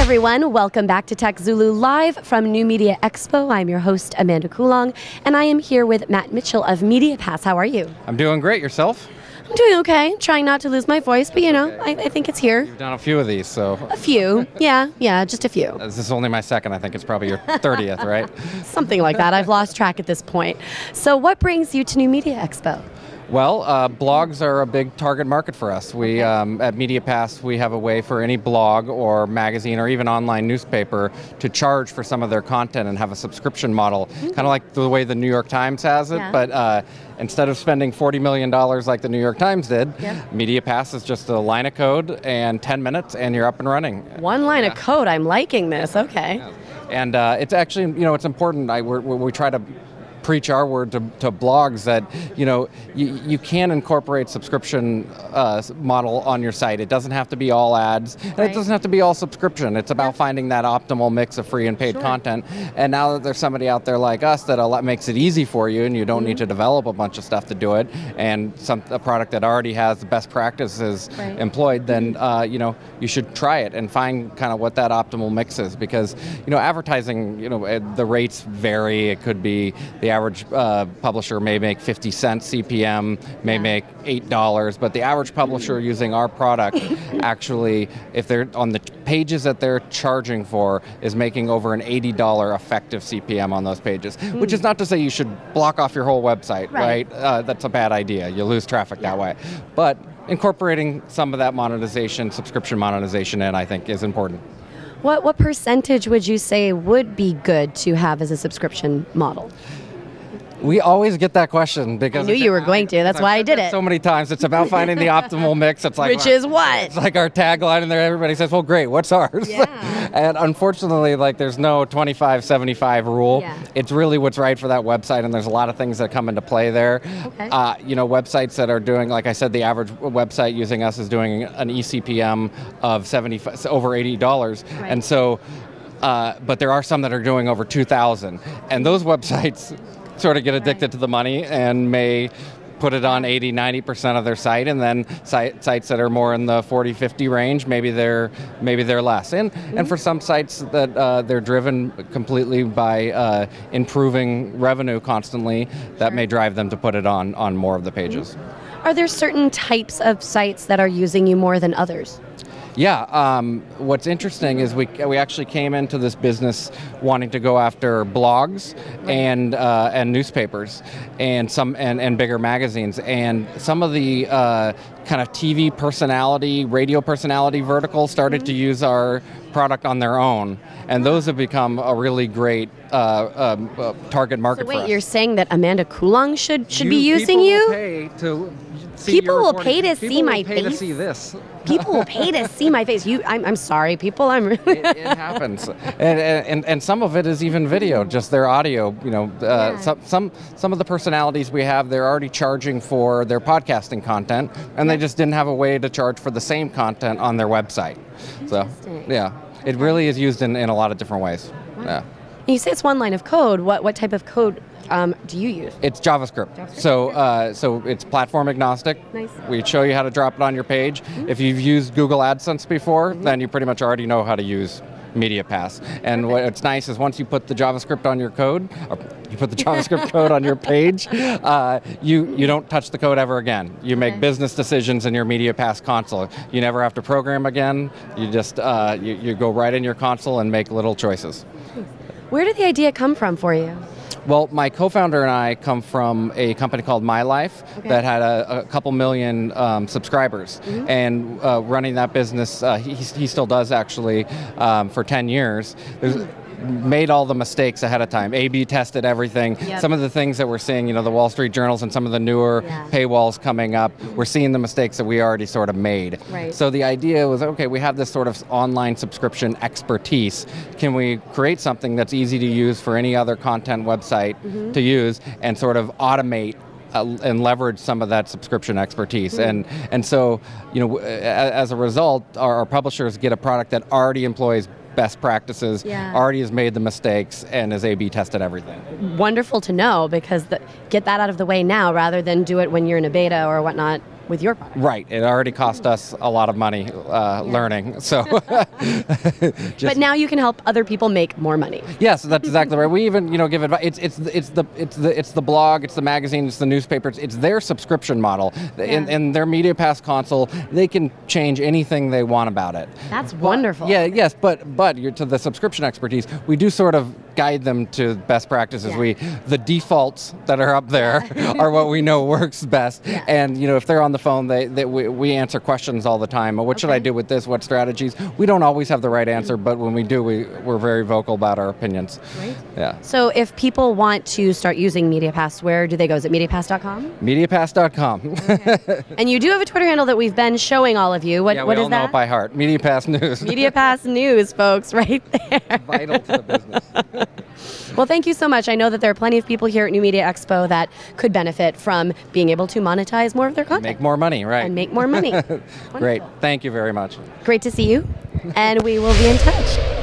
everyone, welcome back to TechZulu live from New Media Expo. I'm your host, Amanda Coulong, and I am here with Matt Mitchell of MediaPass. How are you? I'm doing great. Yourself? I'm doing okay. Trying not to lose my voice, but you know, I think it's here. You've done a few of these, so. A few. Yeah, just a few. This is only my second. I think it's probably your 30th, right? Something like that. I've lost track at this point. So what brings you to New Media Expo? Well, blogs are a big target market for us. We at MediaPass, we have a way for any blog or magazine or even online newspaper to charge for some of their content and have a subscription model, kind of like the way the New York Times has it, but instead of spending $40 million like the New York Times did, MediaPass is just a line of code and 10 minutes and you're up and running. One line of code, I'm liking this, okay. Yeah. And it's actually, you know, it's important, we try to preach our word to blogs that, you know, you can incorporate subscription model on your site. It doesn't have to be all ads, and it doesn't have to be all subscription. It's about finding that optimal mix of free and paid content. And now that there's somebody out there like us that makes it easy for you and you don't need to develop a bunch of stuff to do it, and a product that already has the best practices employed, then you know, you should try it and find kind of what that optimal mix is, because, you know, advertising, you know, the rates vary. It could be the average publisher may make 50 cents CPM, may make $8, but the average publisher using our product actually, if they're on the pages that they're charging for, is making over an $80 effective CPM on those pages, which is not to say you should block off your whole website, right? That's a bad idea. You lose traffic that way. But incorporating some of that monetization, subscription monetization in, I think, is important. What percentage would you say would be good to have as a subscription model? We always get that question because I knew you were going to. That's why I did it. So many times. It's about finding the optimal mix. It's like, which is what? It's like our tagline, and there everybody says, "Well, great. What's ours?" Yeah. And unfortunately, like, there's no 25-75 rule. Yeah. It's really what's right for that website, and there's a lot of things that come into play there. Okay. You know, websites that are doing, like I said, the average website using us is doing an eCPM of over $80, and so, but there are some that are doing over 2,000, and those websites sort of get addicted to the money and may put it on 80-90% of their site, and then sites that are more in the 40-50 range, maybe they're less. And for some sites that they're driven completely by improving revenue constantly, that may drive them to put it on more of the pages. Are there certain types of sites that are using you more than others? Yeah, what's interesting is we actually came into this business wanting to go after blogs and newspapers and bigger magazines, and some of the kind of TV personality, radio personality verticals started to use our product on their own, and those have become a really great target market for us. So wait, you're saying that Amanda Coulong should be using you? People will pay to see my face. People will pay to see this. People will pay to see my face. I'm sorry, people. I'm really. It happens, and some of it is even video, just their audio. You know, some of the personalities we have, they're already charging for their podcasting content, and they just didn't have a way to charge for the same content on their website. So yeah, it really is used in a lot of different ways. Wow. Yeah. You say it's one line of code. What type of code do you use? It's JavaScript. So it's platform agnostic. Nice. We show you how to drop it on your page. If you've used Google AdSense before, then you pretty much already know how to use MediaPass. And what's nice is once you put the JavaScript on your code, or you put the JavaScript code on your page, you don't touch the code ever again. You make business decisions in your MediaPass console. You never have to program again. You just you go right in your console and make little choices. Where did the idea come from for you? Well, my co-founder and I come from a company called My Life that had a couple million subscribers, and running that business, he still does actually, for 10 years. Made all the mistakes ahead of time. A/B tested everything. Some of the things that we're seeing, you know, the Wall Street Journals and some of the newer paywalls coming up, we're seeing the mistakes that we already sort of made. So the idea was, okay, we have this sort of online subscription expertise. Can we create something that's easy to use for any other content website to use and sort of automate and leverage some of that subscription expertise. And so, you know, as a result, our publishers get a product that already employs best practices, already has made the mistakes, and has A/B tested everything. Wonderful to know, because get that out of the way now rather than do it when you're in a beta or whatnot with your product. Right. It already cost us a lot of money learning. So, but now you can help other people make more money. Yes, that's exactly right. We even give advice. It's the blog, it's the magazine, it's the newspapers. It's their subscription model, and their MediaPass console. They can change anything they want about it. That's wonderful. Yeah. Yes. But you're to the subscription expertise. We do sort of guide them to best practices. The defaults that are up there are what we know works best. Yeah. And if they're on the phone, we answer questions all the time. What should I do with this? What strategies? We don't always have the right answer, but when we do, we're very vocal about our opinions. Right. Yeah. So if people want to start using MediaPass, where do they go? Is it MediaPass.com? MediaPass.com. Okay. And you do have a Twitter handle that we've been showing all of you. What we is all know that? it by heart. MediaPass News. MediaPass News, folks, right there. Vital to the business. Well, thank you so much. I know that there are plenty of people here at New Media Expo that could benefit from being able to monetize more of their content. Make more money, right. And make more money. Great. Thank you very much. Great to see you, and we will be in touch.